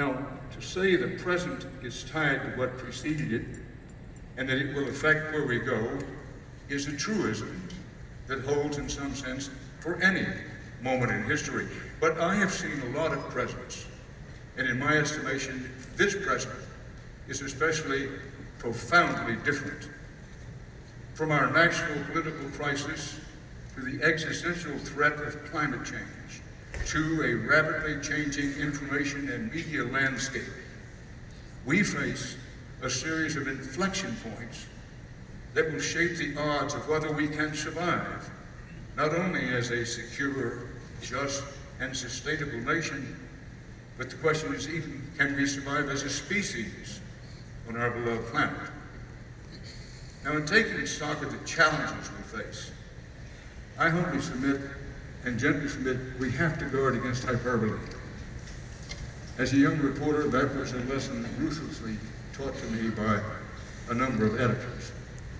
Now, to say the present is tied to what preceded it and that it will affect where we go is a truism that holds in some sense for any moment in history. But I have seen a lot of presents, and in my estimation, this present is especially profoundly different. From our national political crisis to the existential threat of climate change, to a rapidly changing information and media landscape, we face a series of inflection points that will shape the odds of whether we can survive, not only as a secure, just, and sustainable nation, but the question is even, can we survive as a species on our beloved planet? Now, in taking stock of the challenges we face, I humbly submit and gently submit we have to guard against hyperbole. As a young reporter, that was a lesson ruthlessly taught to me by a number of editors.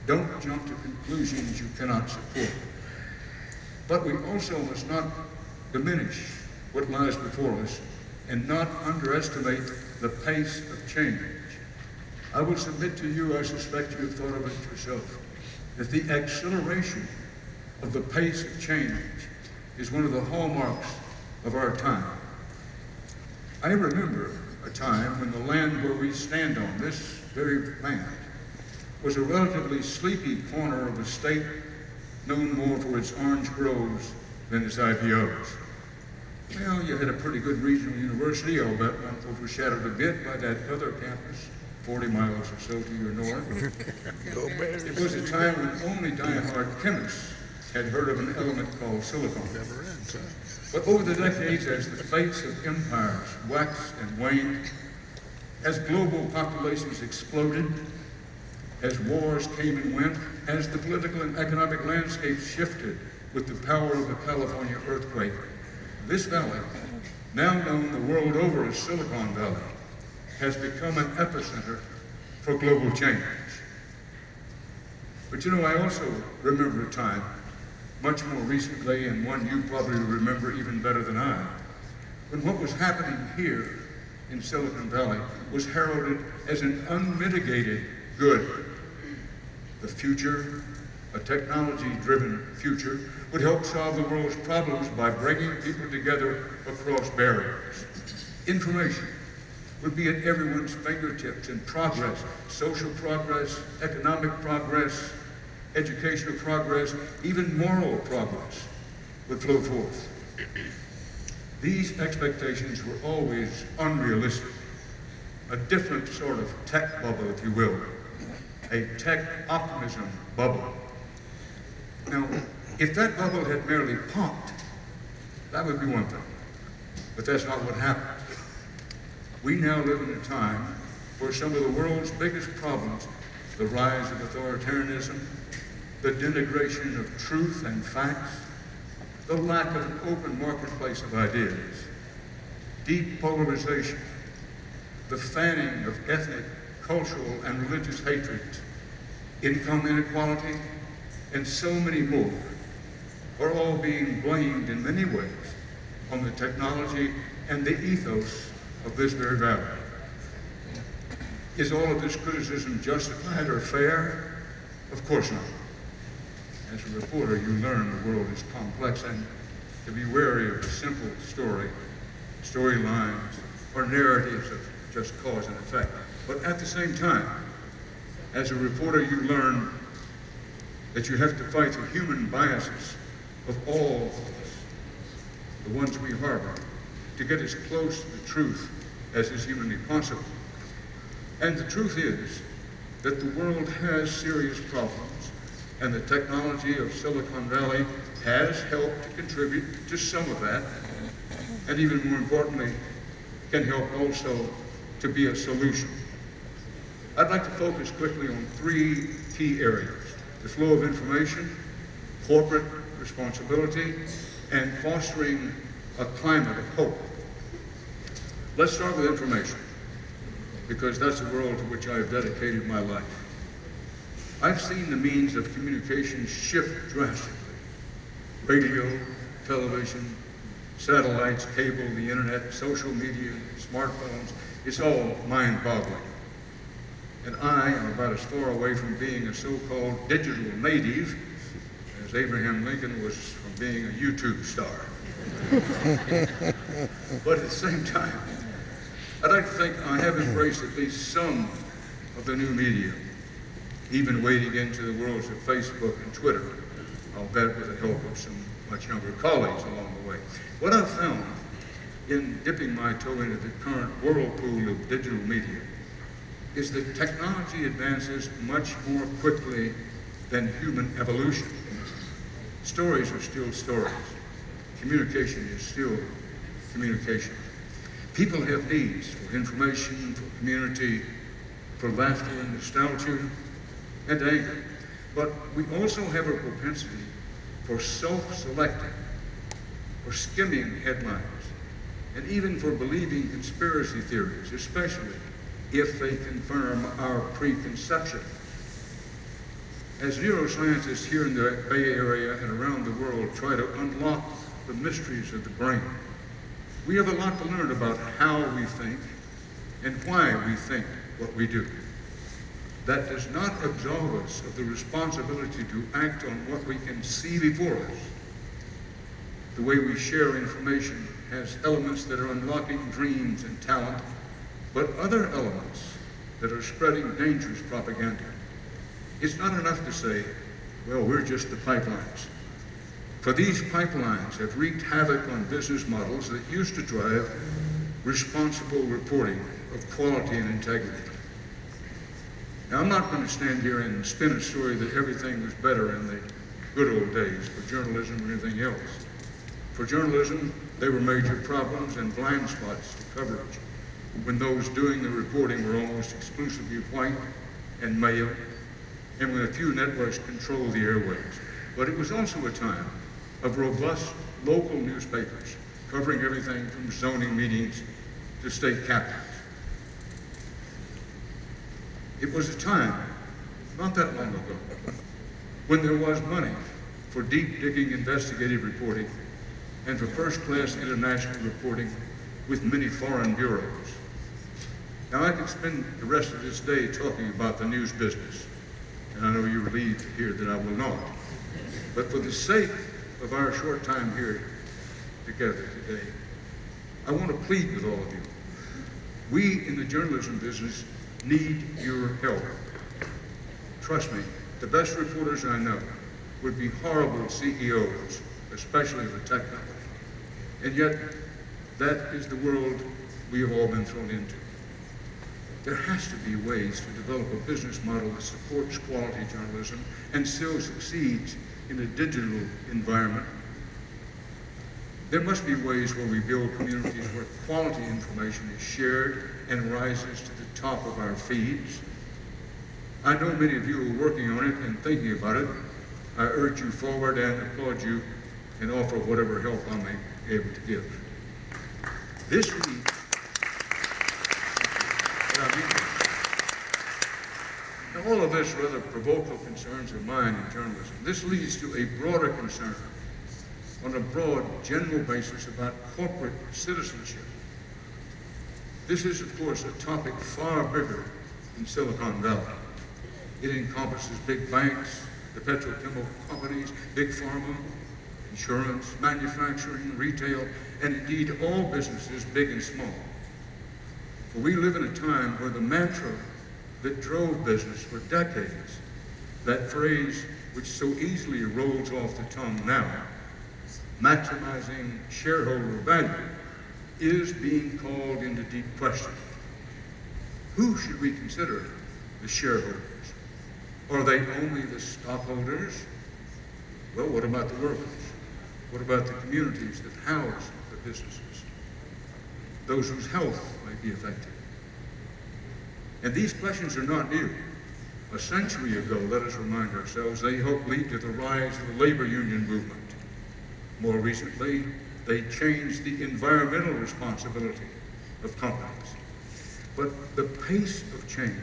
Don't jump to conclusions you cannot support. But we also must not diminish what lies before us and not underestimate the pace of change. I will submit to you, I suspect you have thought of it yourself, that the acceleration of the pace of change is one of the hallmarks of our time. I remember a time when the land where we stand on, this very land, was a relatively sleepy corner of a state known more for its orange groves than its IPOs. Well, you had a pretty good regional university, albeit overshadowed a bit by that other campus 40 miles or so to your north. It was a time when only die-hard chemists had heard of an element called silicon. But over the decades, as the fates of empires waxed and waned, as global populations exploded, as wars came and went, as the political and economic landscape shifted with the power of the California earthquake, this valley, now known the world over as Silicon Valley, has become an epicenter for global change. But you know, I also remember a time, much more recently, and one you probably remember even better than I, when what was happening here in Silicon Valley was heralded as an unmitigated good. The future, a technology-driven future, would help solve the world's problems by bringing people together across barriers. Information would be at everyone's fingertips, and progress, social progress, economic progress, educational progress, even moral progress would flow forth. These expectations were always unrealistic, a different sort of tech bubble, if you will, a tech optimism bubble. Now, if that bubble had merely popped, that would be one thing, but that's not what happened. We now live in a time where some of the world's biggest problems, the rise of authoritarianism, the denigration of truth and facts, the lack of an open marketplace of ideas, deep polarization, the fanning of ethnic, cultural, and religious hatreds, income inequality, and so many more are all being blamed in many ways on the technology and the ethos of this very valley. Is all of this criticism justified or fair? Of course not. As a reporter, you learn the world is complex and to be wary of a simple storylines, or narratives of just cause and effect. But at the same time, as a reporter, you learn that you have to fight the human biases of all of us, the ones we harbor, to get as close to the truth as is humanly possible. And the truth is that the world has serious problems, and the technology of Silicon Valley has helped to contribute to some of that, and even more importantly, can help also to be a solution. I'd like to focus quickly on three key areas: the flow of information, corporate responsibility, and fostering a climate of hope. Let's start with information, because that's the world to which I have dedicated my life. I've seen the means of communication shift drastically. Radio, television, satellites, cable, the internet, social media, smartphones, it's all mind-boggling. And I am about as far away from being a so-called digital native as Abraham Lincoln was from being a YouTube star. But at the same time, I'd like to think I have embraced at least some of the new media, even wading into the worlds of Facebook and Twitter. I'll bet with the help of some much younger colleagues along the way. What I've found in dipping my toe into the current whirlpool of digital media is that technology advances much more quickly than human evolution. Stories are still stories. Communication is still communication. People have needs for information, for community, for laughter and nostalgia, and anger. But we also have a propensity for self-selecting, for skimming headlines, and even for believing conspiracy theories, especially if they confirm our preconception. As neuroscientists here in the Bay Area and around the world try to unlock the mysteries of the brain, we have a lot to learn about how we think and why we think what we do. That does not absolve us of the responsibility to act on what we can see before us. The way we share information has elements that are unlocking dreams and talent, but other elements that are spreading dangerous propaganda. It's not enough to say, well, we're just the pipelines. For these pipelines have wreaked havoc on business models that used to drive responsible reporting of quality and integrity. Now, I'm not going to stand here and spin a story that everything was better in the good old days for journalism or anything else. For journalism, there were major problems and blind spots to coverage, when those doing the reporting were almost exclusively white and male, and when a few networks controlled the airwaves. But it was also a time of robust local newspapers covering everything from zoning meetings to state capitals. It was a time, not that long ago, when there was money for deep-digging investigative reporting and for first-class international reporting with many foreign bureaus. Now, I could spend the rest of this day talking about the news business, and I know you're relieved to hear that I will not. But for the sake of our short time here together today, I want to plead with all of you. We in the journalism business need your help. Trust me, the best reporters I know would be horrible CEOs, especially of a tech company. And yet, that is the world we have all been thrown into. There has to be ways to develop a business model that supports quality journalism and still succeeds in a digital environment. There must be ways where we build communities where quality information is shared and rises to the top of our feeds. I know many of you are working on it and thinking about it. I urge you forward and applaud you and offer whatever help I may be able to give. This week, now all of this rather provocal concerns of mine in journalism. This leads to a broader concern on a broad, general basis about corporate citizenship. This is, of course, a topic far bigger than Silicon Valley. It encompasses big banks, the petrochemical companies, big pharma, insurance, manufacturing, retail, and indeed all businesses, big and small. For we live in a time where the mantra that drove business for decades, that phrase which so easily rolls off the tongue now, maximizing shareholder value, is being called into deep question. Who should we consider the shareholders? Are they only the stockholders? Well, what about the workers? What about the communities that house the businesses? Those whose health might be affected. And these questions are not new. A century ago, let us remind ourselves, they helped lead to the rise of the labor union movement. More recently, they changed the environmental responsibility of companies. But the pace of change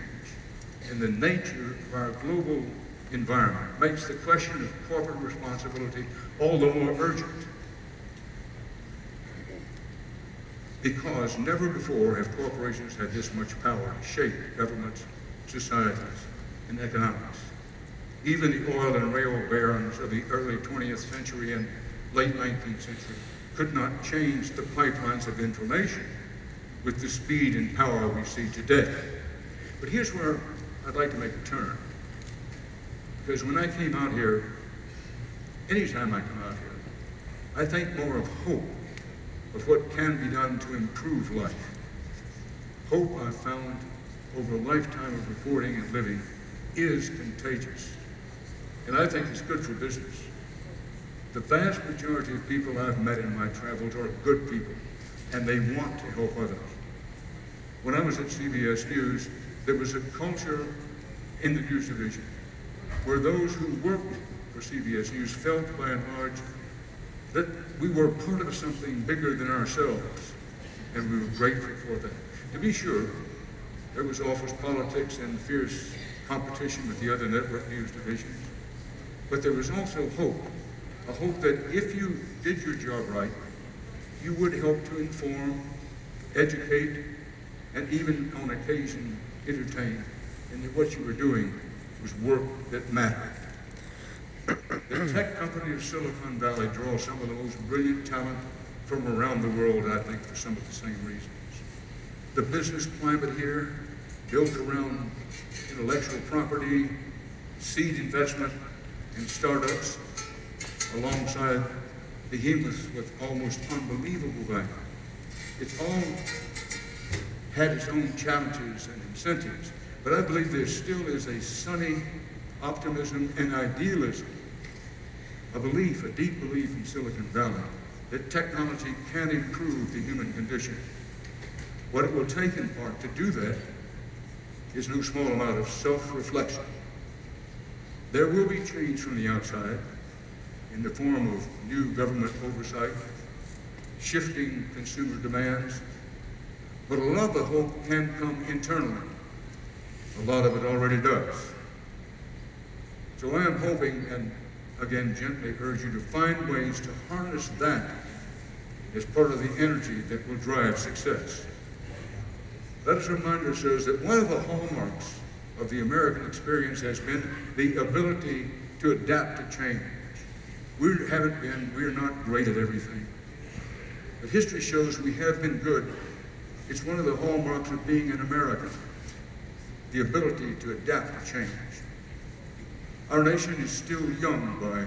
and the nature of our global environment makes the question of corporate responsibility all the more urgent. because never before have corporations had this much power to shape governments, societies, and economics. Even the oil and rail barons of the early 20th century and late 19th century could not change the pipelines of information with the speed and power we see today. But here's where I'd like to make a turn. Because when I came out here, anytime I come out here, I think more of hope, of what can be done to improve life. Hope, I've found over a lifetime of reporting and living, is contagious. And I think it's good for business. The vast majority of people I've met in my travels are good people, and they want to help others. When I was at CBS News, there was a culture in the news division where those who worked for CBS News felt by and large that we were part of something bigger than ourselves, and we were grateful for that. To be sure, there was office politics and fierce competition with the other network news divisions, but there was also hope, a hope that if you did your job right, you would help to inform, educate, and even on occasion entertain, and that what you were doing was work that mattered. The tech company of Silicon Valley draws some of the most brilliant talent from around the world, I think, for some of the same reasons. The business climate here, built around intellectual property, seed investment, and startups, alongside behemoths with almost unbelievable value. It's all had its own challenges and incentives, but I believe there still is a sunny optimism and idealism, a belief, a deep belief in Silicon Valley that technology can improve the human condition. What it will take in part to do that is no small amount of self-reflection. There will be change from the outside in the form of new government oversight, shifting consumer demands, but a lot of the hope can come internally. A lot of it already does. So I am hoping, and again gently urge you to find ways to harness that as part of the energy that will drive success. Let us remind ourselves that one of the hallmarks of the American experience has been the ability to adapt to change. We're not great at everything. But history shows we have been good. It's one of the hallmarks of being an American, the ability to adapt to change. Our nation is still young by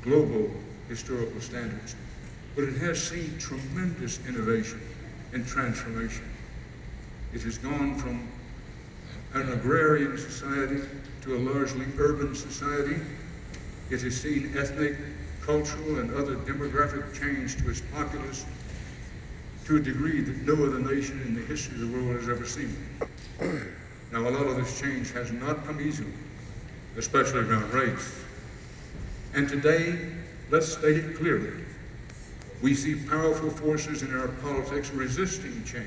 global historical standards, but it has seen tremendous innovation and transformation. It has gone from an agrarian society to a largely urban society. It has seen ethnic, cultural, and other demographic change to its populace to a degree that no other nation in the history of the world has ever seen. Now, a lot of this change has not come easily, especially around race. And today, let's state it clearly, we see powerful forces in our politics resisting change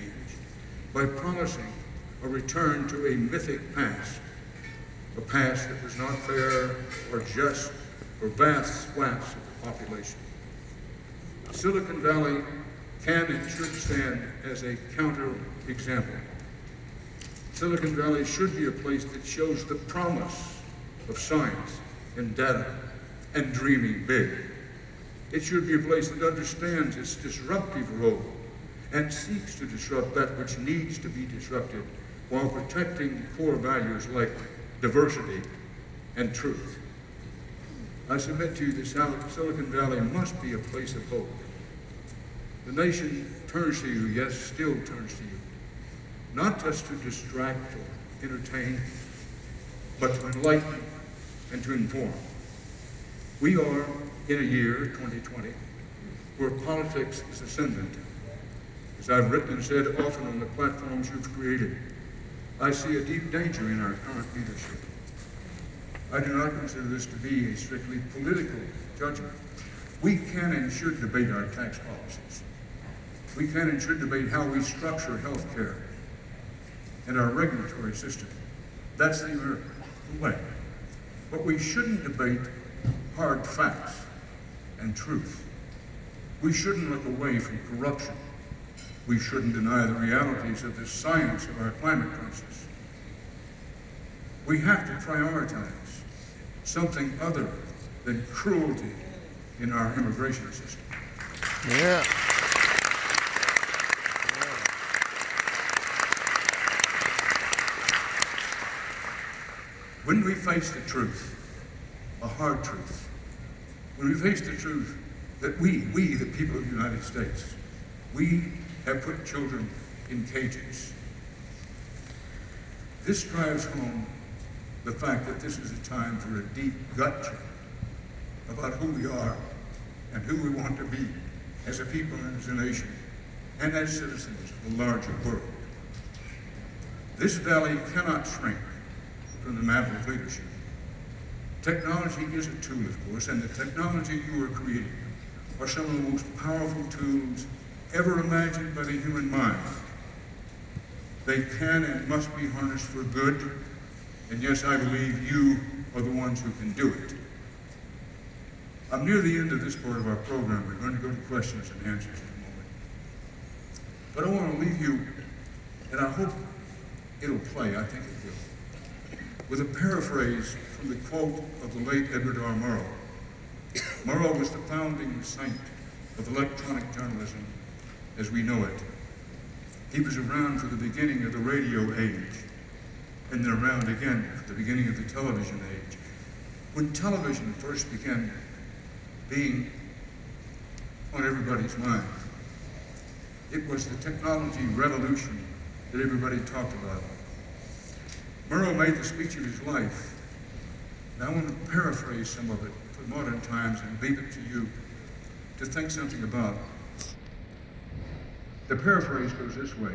by promising a return to a mythic past, a past that was not fair or just for vast swaths of the population. Silicon Valley can and should stand as a counter-example. Silicon Valley should be a place that shows the promise of science and data and dreaming big. It should be a place that understands its disruptive role and seeks to disrupt that which needs to be disrupted while protecting core values like diversity and truth. I submit to you that Silicon Valley must be a place of hope. The nation turns to you, yes, still turns to you, not just to distract or entertain, but to enlighten and to inform. We are in a year, 2020, where politics is ascendant. As I've written and said often on the platforms you've created, I see a deep danger in our current leadership. I do not consider this to be a strictly political judgment. We can and should debate our tax policies. We can and should debate how we structure health care and our regulatory system. That's the American way. But we shouldn't debate hard facts and truth. We shouldn't look away from corruption We shouldn't deny the realities of the science of our climate crisis. We have to prioritize something other than cruelty in our immigration system. Yeah. When we face the truth, a hard truth, when we face the truth that we, the people of the United States, we have put children in cages, this drives home the fact that this is a time for a deep gut check about who we are and who we want to be as a people and as a nation and as citizens of the larger world. This valley cannot shrink from the mantle of leadership. Technology is a tool, of course, and the technology you are creating are some of the most powerful tools ever imagined by the human mind. They can and must be harnessed for good, and yes, I believe you are the ones who can do it. I'm near the end of this part of our program. We're going to go to questions and answers in a moment. But I want to leave you, and I hope it'll play, I think it will, with a paraphrase from the quote of the late Edward R. Murrow. Murrow was the founding saint of electronic journalism as we know it. He was around for the beginning of the radio age, and then around again for the beginning of the television age. When television first began being on everybody's mind, it was the technology revolution that everybody talked about. Murrow made the speech of his life, and I want to paraphrase some of it for modern times and leave it to you to think something about. The paraphrase goes this way.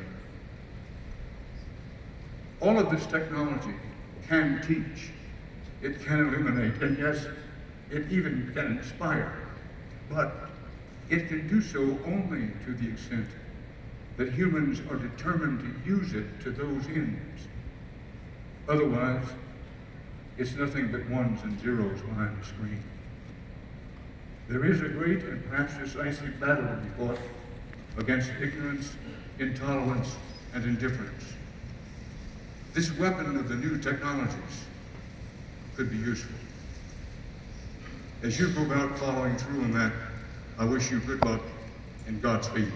All of this technology can teach, it can illuminate, and yes, it even can inspire, but it can do so only to the extent that humans are determined to use it to those ends. Otherwise, it's nothing but ones and zeros behind the screen. There is a great and perhaps decisive battle to be fought against ignorance, intolerance, and indifference. This weapon of the new technologies could be useful. As you go about following through on that, I wish you good luck and Godspeed.